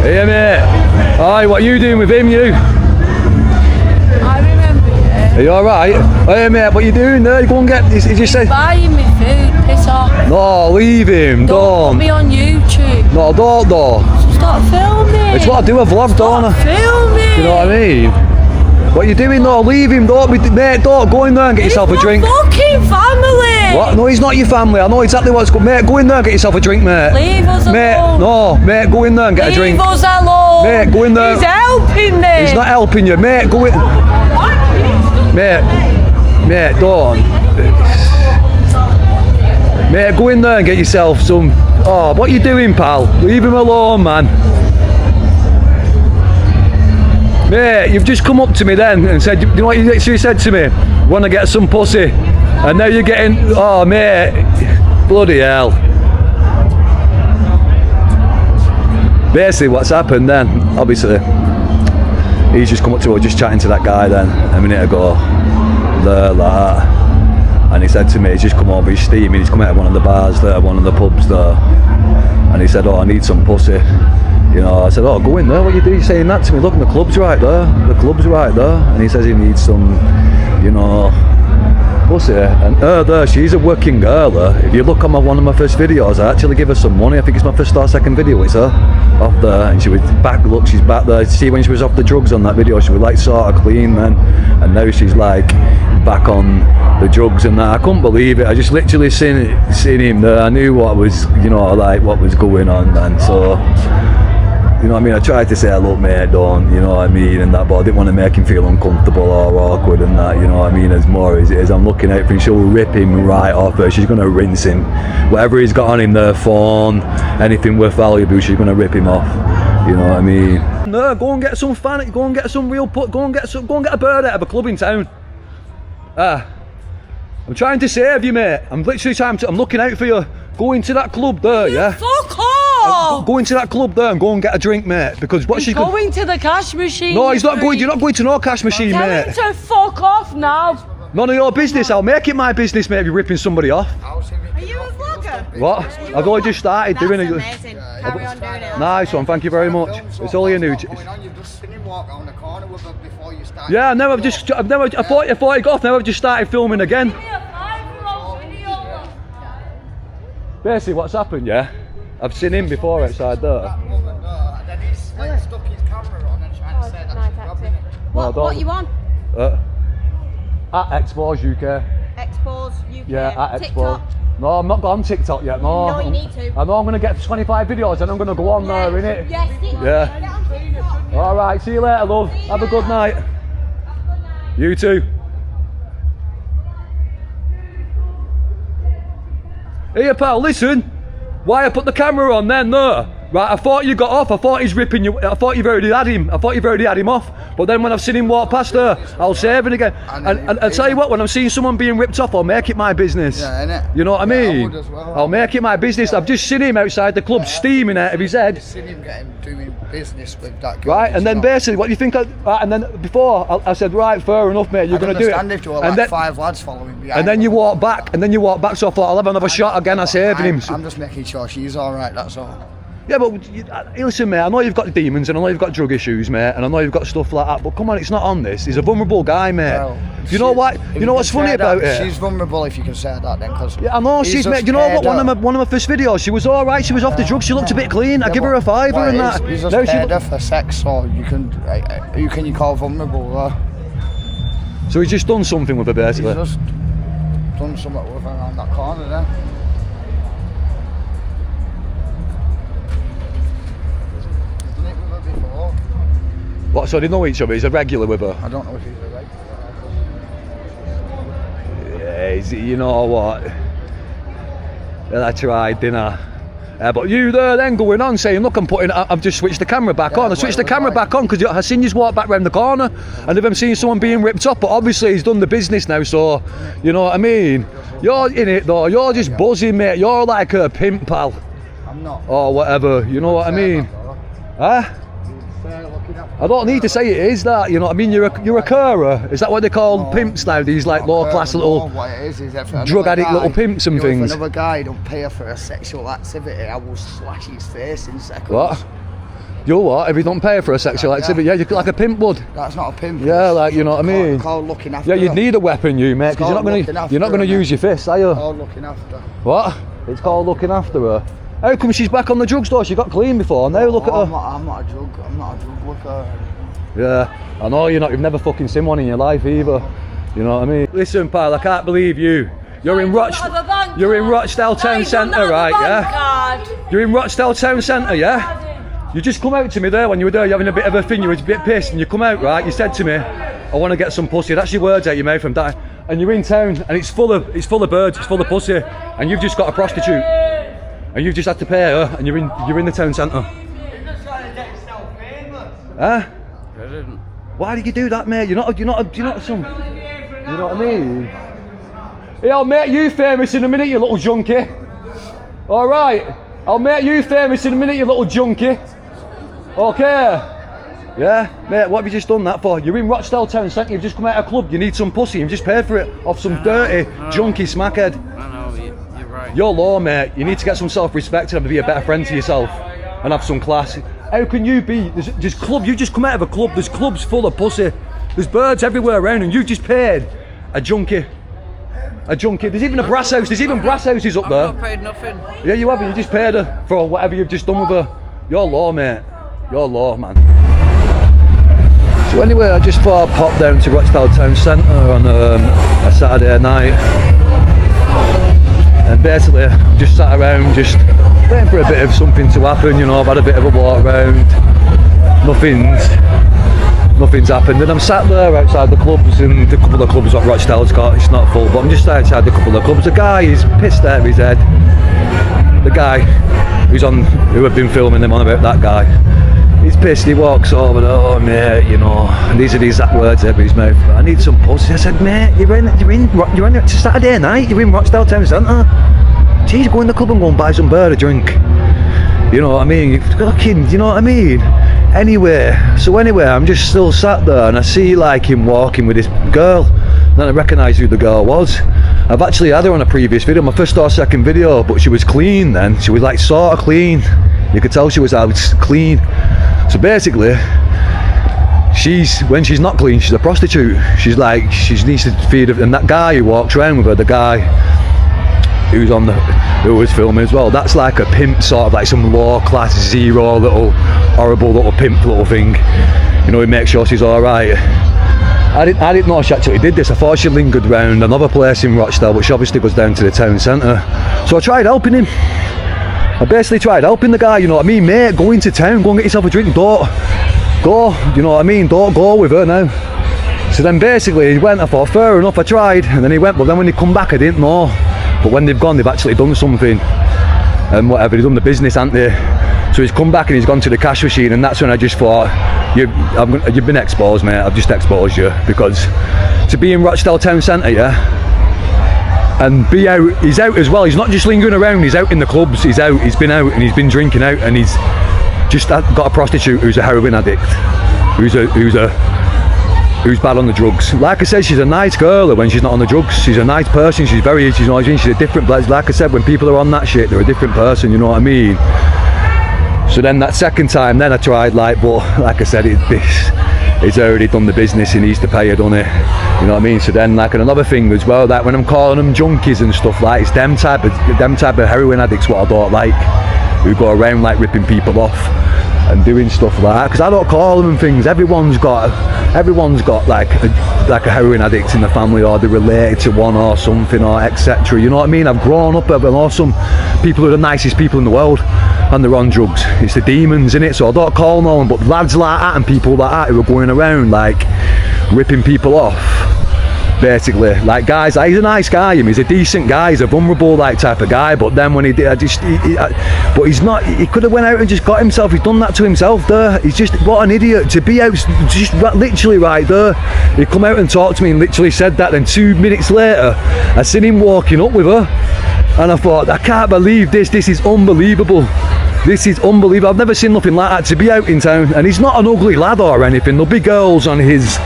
Hey mate. Hi, what are you doing with him, you? I remember you. Are you alright? Hey mate, what are you doing there? Go and get this. He just said. Buying me food, piss off. No, leave him, Don't put me on YouTube. No, don't though. Stop filming. It's what I do, a vlog, don't I? Filming. You know what I mean? What are you doing though? Leave him, mate, don't go in there and get yourself a drink. Fucking family. What? No, he's not your family. I know exactly what's going on. Mate, go in there and get yourself a drink, mate. Leave us alone. Mate, no, mate, go in there and get a drink. Leave us alone. Mate, go in there. He's helping me. He's not helping you, mate, go in. Mate, don't. Mate, go in there and get yourself some. Oh, what are you doing, pal? Leave him alone, man. Mate, you've just come up to me then and said, you know what you literally said to me? Want to get some pussy? And now you're getting, oh mate, bloody hell. Basically what's happened then, obviously, he's just come up to us, just chatting to that guy then, a minute ago, there, like that. And he said to me, he's just come over, he's steaming, he's come out of one of the bars there, one of the pubs there. And he said, oh, I need some pussy. You know, I said, oh, go in there, what are you doing saying that to me? Look, the club's right there, the club's right there. And he says he needs some, you know, pussy. And there, she's a working girl there. If you look on one of my first videos, I actually give her some money. I think it's my first or second video, it's her, off there. And she was back, look, she's back there. See, when she was off the drugs on that video, she was like sort of clean then. And now she's like back on the drugs and that. I couldn't believe it. I just literally seen him there. I knew what was, you know, like what was going on then. So, you know what I mean, I tried to say, look mate, don't, you know what I mean, and that, but I didn't want to make him feel uncomfortable or awkward and that, you know what I mean, as more as it is, I'm looking out for him, she'll rip him right off her, she's going to rinse him, whatever he's got on him, their phone, anything worth valuable, she's going to rip him off, you know what I mean. No, go and get some fan, go and get some real go and get a bird out of a club in town. I'm trying to save you mate, I'm literally I'm looking out for you, go into that club there, yeah? Fuck off! Go into that club there and go and get a drink, mate. Because what she's going to the cash machine. No, he's not going. You're not going to no cash machine, mate. Tell him to fuck off now. None of your business. I'll make it my business, mate. If you're ripping somebody off. Are you a vlogger? What? I've only just started doing it. That's amazing. Carry on doing it. Nice one. Thank you very much. It's only a new. You've just seen him walk around the corner with her before you started. Yeah, no, I thought it got off. Now I've just started filming again. Basically, what's happened? Yeah. I've seen him before outside there. That woman there, and then he's like stuck his camera on and trying to say that she's robbing it. What you on? At Expos UK. Expos UK. Yeah, at TikTok. Expo. No, I'm not on TikTok yet. No. No, you need to. I know I'm going to get 25 videos and I'm going to go on there, innit? Yes, Yeah. All right. See you later, love. Have a good night. You too. Here, pal. Listen. Why I put the camera on then, there? Right, I thought you got off, I thought he's ripping you, I thought you've already had him, off. But then when I've seen him walk past her, I'll save him again. And I'll tell you what, when I'm seeing someone being ripped off, I'll make it my business. Yeah, innit? You know what I mean? I would as well. I'll make it my business. I've just seen him outside the club steaming out of his head. I've seen him doing business with that girl. Right, and then basically, what do you think? And then before, I said, right, fair enough, mate, you're going to do it. If there were like 5 lads following behind. And then you walk back, so I thought, I'll have another shot again, I saved him. I'm just making sure she's alright, that's all. Yeah, but listen, mate, I know you've got demons and I know you've got drug issues, mate, and I know you've got stuff like that, but come on, it's not on this. He's a vulnerable guy, mate. Well, you know what? You know what's funny about it? She's vulnerable, if you can say that, then, because yeah, I know she's, mate. You know what? One of my first videos, she was all right. She was off the drugs. She looked a bit clean. I give her a fiver and that. He's just paid her for sex, so who can you call vulnerable? So he's just done something with her, basically. He's just done something with her around that corner there. What, so they know each other? He's a regular with her? I don't know if he's a regular. Yeah, you know what? Well, I tried, didn't I? But you there then going on saying, look, I've just switched the camera back on. I switched the camera back on because I seen you walk back round the corner and if I'm seeing someone being ripped up, but obviously he's done the business now, so, you know what I mean? You're in it though, you're just buzzing, mate. You're like a pimp, pal. I'm not. Or whatever, you know what I mean? Huh? I don't need to say it is that, you know what I mean? You're a carer. Is that what they call pimps now? These like low class little drug addict little pimps and things. If another guy don't pay her for a sexual activity, I will slash his face in seconds. What? You what? If you don't pay for a sexual activity, yeah, you like a pimp would. That's not a pimp. Yeah, like, you know what I mean? It's called looking after. Yeah, you'd need a weapon, you mate, because you're not gonna use your fists, are you? It's called looking after. What? It's called looking after her. How come she's back on the drugs though? She got clean before. Now look at her. I'm not a drug worker. Yeah, I know you're not. You've never fucking seen one in your life either. You know what I mean? Listen, pal, I can't believe you. You're in Rochdale Town Centre, right? Yeah. You're in Rochdale Town Centre, yeah. You just come out to me there when you were there. You're having a bit of a thing. You were a bit pissed, and you come out, right? You said to me, "I want to get some pussy." That's your words out your mouth from that. And you're in town, and it's full of birds. It's full of pussy, and you've just got a prostitute, and you've just had to pay her, and you're in the town centre. Huh? Why did you do that, mate? You're not some. You know what I mean? Hey, I'll make you famous in a minute, you little junkie. All right, I'll make you famous in a minute, you little junkie. Okay. Yeah, mate, what have you just done that for? You're in Rochdale Town Centre, you've just come out of a club, you need some pussy, you've just paid for it off some dirty, junkie smackhead. I know, you're right. You're low, mate. You need to get some self-respect and be a better friend to yourself and have some class. How can you be, there's club, you just come out of a club, there's clubs full of pussy, there's birds everywhere around and you've just paid a junkie. A junkie, there's even a brass house, there's even brass houses up there. I've not paid nothing. Yeah, you haven't, you just paid her for whatever you've just done with her. You're low, mate. You're low, man. So anyway, I just thought I'd pop down to Rochdale Town Centre on a Saturday night. And basically, I'm just sat around, just waiting for a bit of something to happen, you know, I've had a bit of a walk around. Nothing's happened, and I'm sat there outside the clubs, and the couple of clubs that Rochdale's got, it's not full, but I'm just outside the couple of clubs. The guy is pissed out of his head. The guy who had been filming him on about that guy. He's pissed, he walks over, oh mate, you know, and these are the exact words out of his mouth. I need some pussy. I said, mate, you're in it's a Saturday night, you're in Rochdale Town Centre. Jeez, go in the club and go and buy some beer to drink. You know what I mean? You're fucking, you know what I mean? Anyway, I'm just still sat there and I see like him walking with this girl. Then I recognise who the girl was. I've actually had her on a previous video, my first or second video, but she was clean then. She was like sort of clean. You could tell she was out clean. So basically, when she's not clean, she's a prostitute. She needs to feed her, and that guy who walks around with her, the guy who was filming as well, that's like a pimp, sort of like some low class zero little horrible little pimp little thing, you know, he makes sure she's alright. I didn't know she actually did this. I thought she lingered round another place in Rochdale, but she obviously goes down to the town centre. So I tried helping him. I basically tried helping the guy, you know what I mean, mate, go into town, go and get yourself a drink, don't go, you know what I mean, don't go with her now. So then basically he went, I thought fair enough, I tried, and then he went, but then when he come back I didn't know. But when they've gone, they've actually done something, and whatever, they've done the business, haven't they? So he's come back and he's gone to the cash machine, and that's when I just thought, you've been exposed, mate. I've just exposed you, because to be in Rochdale Town Centre, yeah, and he's out as well. He's not just lingering around. He's out in the clubs. He's out. He's been out and he's been drinking out, and he's just got a prostitute who's a heroin addict, who's bad on the drugs. Like I said, she's a nice girl when she's not on the drugs. She's a nice person. She's very, you know what I mean? She's a different, like I said, when people are on that shit, they're a different person, you know what I mean? So then that second time, then I tried, but like I said, he's already done the business, he needs to pay her, doesn't it? You know what I mean? So then, like, another thing as well, that when I'm calling them junkies and stuff, like, it's them type of heroin addicts what I don't like, who go around like ripping people off and doing stuff like that, because I don't call them things. Everyone's got like a heroin addict in the family, or they're related to one or something, or etc. You know what I mean? I've grown up with awesome people who are the nicest people in the world, and they're on drugs. It's the demons, innit? So I don't call no one, but lads like that and people like that who are going around like ripping people off, basically, like guys, he's a nice guy, he's a decent guy, he's a vulnerable like type of guy, but then when he did, but he's not, he could have went out and just got himself, he's done that to himself there. He's just, what an idiot to be out, just literally right there. He come out and talked to me and literally said that, then 2 minutes later I seen him walking up with her, and I thought, I can't believe this is unbelievable. This is unbelievable. I've never seen nothing like that, to be out in town, and he's not an ugly lad or anything. There'll be girls on his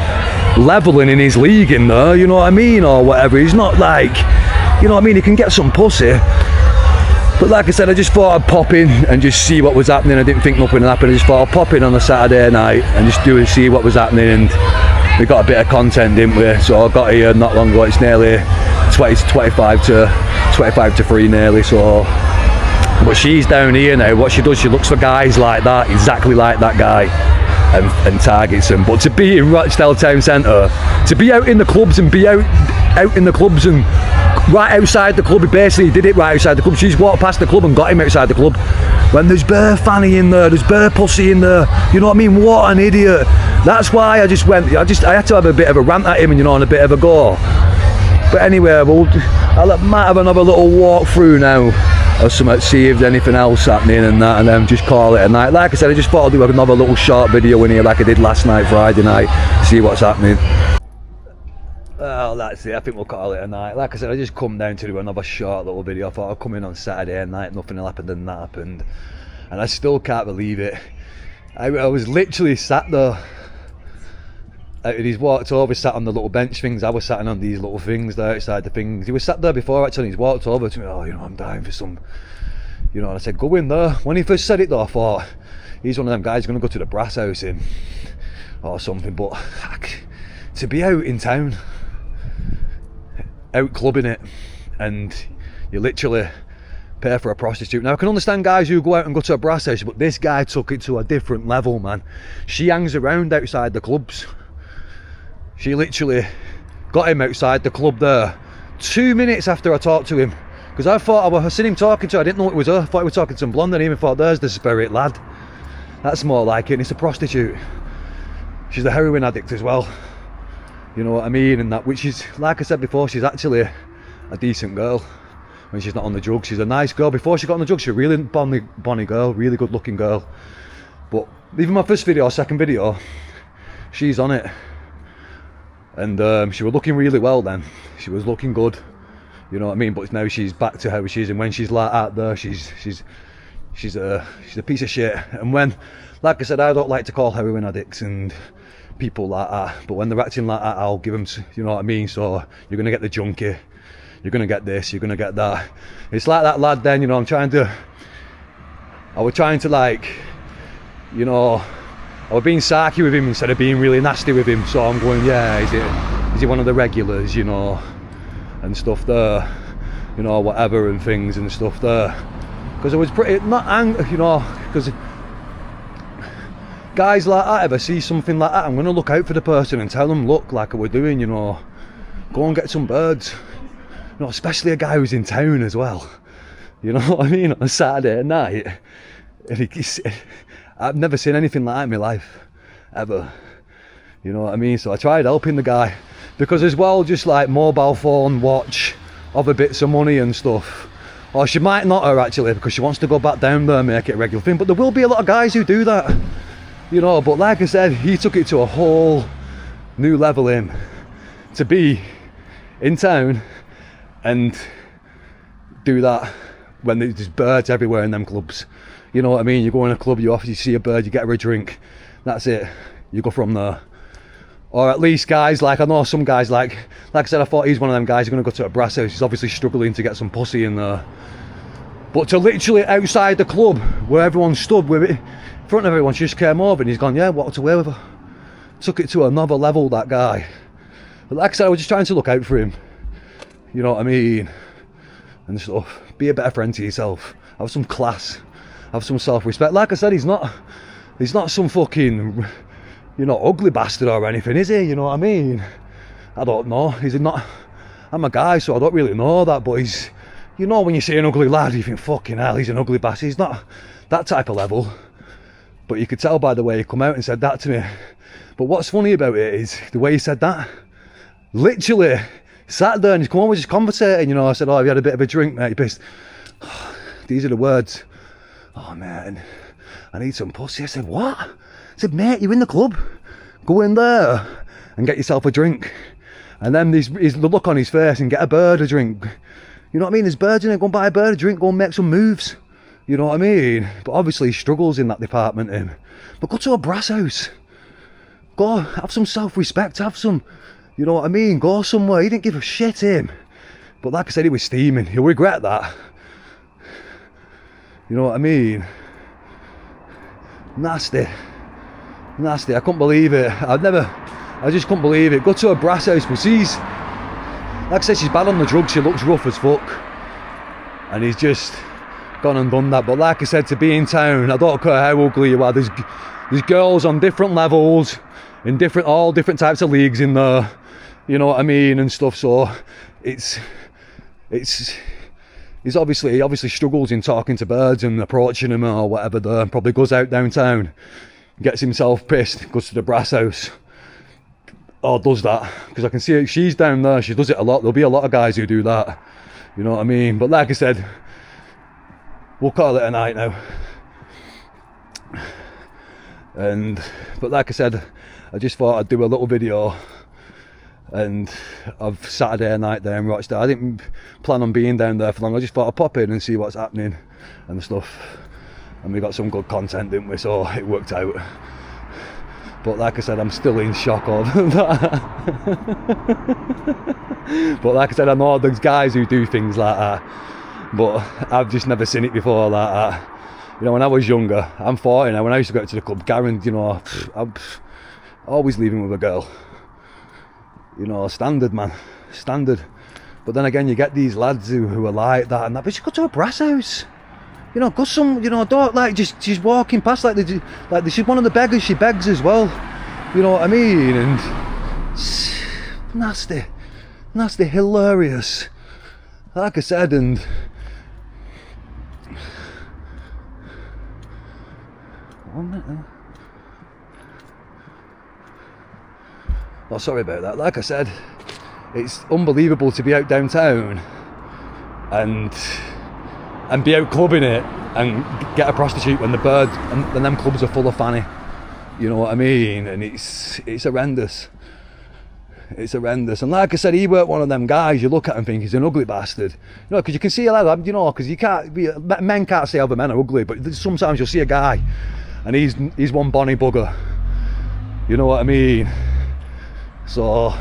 level and in his league in there, you know what I mean, or whatever. He's not like, you know what I mean, he can get some pussy, But like I said, I just thought I'd pop in and just see what was happening. I didn't think nothing would happen. I just thought I'd pop in on a Saturday night and just do and see what was happening. And we got a bit of content, didn't we? So I got here not long ago. It's nearly 25 to 3 nearly. So, but she's down here now. What she does, she looks for guys like that, exactly like that guy, and targets them. But to be in Rochdale Town Centre, to be out in the clubs and be out in the clubs and right outside the club, he basically did it right outside the club. She's walked past the club and got him outside the club. When there's bare fanny in there, there's bare pussy in there, you know what I mean? What an idiot. That's why I just went, I had to have a bit of a rant at him, and you know, and a bit of a go. But anyway, I might have another little walk through now or something, see if there's anything else happening and that, and then just call it a night. Like I said, I just thought I'd do another little short video in here like I did last night, Friday night, see what's happening. Well, that's it. I think we'll call it a night. Like I said, I just come down to do another short little video. I thought I'd come in on Saturday night, nothing will happen, and that happened. And I still can't believe it. I was literally sat there. He's walked over, sat on the little bench things. I was sat on these little things there outside the things. He was sat there before actually, and he's walked over to me. Oh, you know, I'm dying for some, you know. And I said, go in there. When he first said it though, I thought, he's one of them guys going to go to the brass house in or something. But to be out in town, out clubbing it, and you literally pay for a prostitute. Now I can understand guys who go out and go to a brass house, but this guy took it to a different level, man. She hangs around outside the clubs. She literally got him outside the club there 2 minutes after I talked to him, because I thought I seen him talking to her. I didn't know it was her. I thought he was talking to some blonde, and I even thought, there's the spirit lad. That's more like it. And it's a prostitute. She's a heroin addict as well. You know what I mean? And that, which is, like I said before, she's actually a decent girl when she's not on the drugs. She's a nice girl. Before she got on the drugs, she's a really bonny girl, really good looking girl. But even my first video, second video, she's on it. And she was looking really well then. She was looking good. You know what I mean? But now she's back to how she is, and when she's like out there, she's a piece of shit. And when, like I said, I don't like to call heroin addicts and people like that, but when they're acting like that, I'll give them, you know what I mean? So you're gonna get the junkie, you're gonna get this, you're gonna get that. It's like that lad then, you know, I was trying to like, you know, I was being sarky with him instead of being really nasty with him. So I'm going, yeah, is he one of the regulars, you know, and stuff there, you know, whatever, and things and stuff there. Because I was pretty, not angry, you know, because guys like that, if I see something like that, I'm going to look out for the person and tell them, look, like we're doing, you know, go and get some birds. You know, especially a guy who's in town as well. You know what I mean? On a Saturday night. And I've never seen anything like that in my life, ever. You know what I mean? So I tried helping the guy. Because as well, just like mobile phone, watch, other bits of money and stuff. Or she might not her actually, because she wants to go back down there and make it a regular thing. But there will be a lot of guys who do that. You know, but like I said, he took it to a whole new level in to be in town and do that when there's birds everywhere in them clubs. You know what I mean? You go in a club, you see a bird, you get her a drink, that's it, you go from there. Or at least guys, like I know some guys, like I said, I thought he's one of them guys who's going to go to a brass house. He's obviously struggling to get some pussy in there. But to literally outside the club where everyone stood with it in front of everyone, she just came over and he's gone, yeah, walked away with her. Took it to another level, that guy. But like I said, I was just trying to look out for him. You know what I mean? And stuff. Be a better friend to yourself. Have some class. Have some self-respect. Like I said, he's not some fucking, you know, ugly bastard or anything, is he? You know what I mean? I don't know. He's not. I'm a guy, so I don't really know that. But he's, you know, when you see an ugly lad, you think, fucking hell, he's an ugly bastard. He's not that type of level. But you could tell by the way he come out and said that to me. But what's funny about it is the way he said that. Literally sat there and he's come on, we're just conversating, you know. I said, oh, have you had a bit of a drink, mate? He pissed. These are the words. Oh, man, I need some pussy. I said, what? I said, mate, you're in the club. Go in there and get yourself a drink. And then there's the look on his face and get a bird a drink. You know what I mean? There's birds in it. Go and buy a bird a drink. Go and make some moves. You know what I mean? But obviously he struggles in that department, him. But go to a brass house. Go, have some self-respect. Have some, you know what I mean? Go somewhere. He didn't give a shit, him. But like I said, he was steaming. He'll regret that. You know what I mean? Nasty. Nasty. I couldn't believe it. I just couldn't believe it. Go to a brass house, but she's, like I said, she's bad on the drugs. She looks rough as fuck. And he's just gone and done that. But like I said, to be in town, I don't care how ugly you are, there's girls on different levels, in all different types of leagues in there, you know what I mean, and stuff. So he obviously struggles in talking to birds and approaching them or whatever there. Probably goes out downtown, gets himself pissed, goes to the brass house, or does that, because I can see it, she's down there, she does it a lot. There'll be a lot of guys who do that, you know what I mean. But like I said, we'll call it a night now. But like I said, I just thought I'd do a little video and of Saturday night there in Rochdale. I didn't plan on being down there for long. I just thought I'd pop in and see what's happening and stuff. And we got some good content, didn't we? So it worked out. But like I said, I'm still in shock of that. But like I said, I know there's guys who do things like that, but I've just never seen it before like that. You know, when I was younger, I'm 40 now, when I used to go to the club, Garen, you know, I'm always leaving with a girl. You know, standard, man, standard. But then again, you get these lads who are like that and that, but just go to a brass house. You know, go some, you know, don't like just walking past like she's one of the beggars, she begs as well. You know what I mean? And nasty, hilarious. Like I said, and one minute now. Oh, sorry about that. Like I said, it's unbelievable to be out downtown and be out clubbing it and get a prostitute when the bird and them clubs are full of fanny. You know what I mean? And it's horrendous. It's horrendous. And like I said, he weren't one of them guys you look at and think he's an ugly bastard. You know, because you can see a lot of, you know, because men can't say other men are ugly, but sometimes you'll see a guy and he's one bonny bugger. You know what I mean? So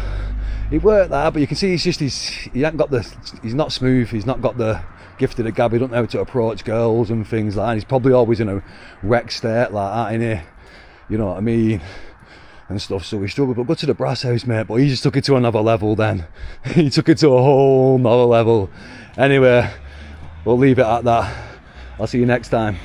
he worked that, but you can see he ain't got he's not smooth, he's not got the gift of the gab, he don't know how to approach girls and things like that. He's probably always in a wrecked state like that, innit? You know what I mean? And stuff, so he struggled, but go to the brass house, mate. But he just took it to another level then. He took it to a whole nother level. Anyway, we'll leave it at that. I'll see you next time.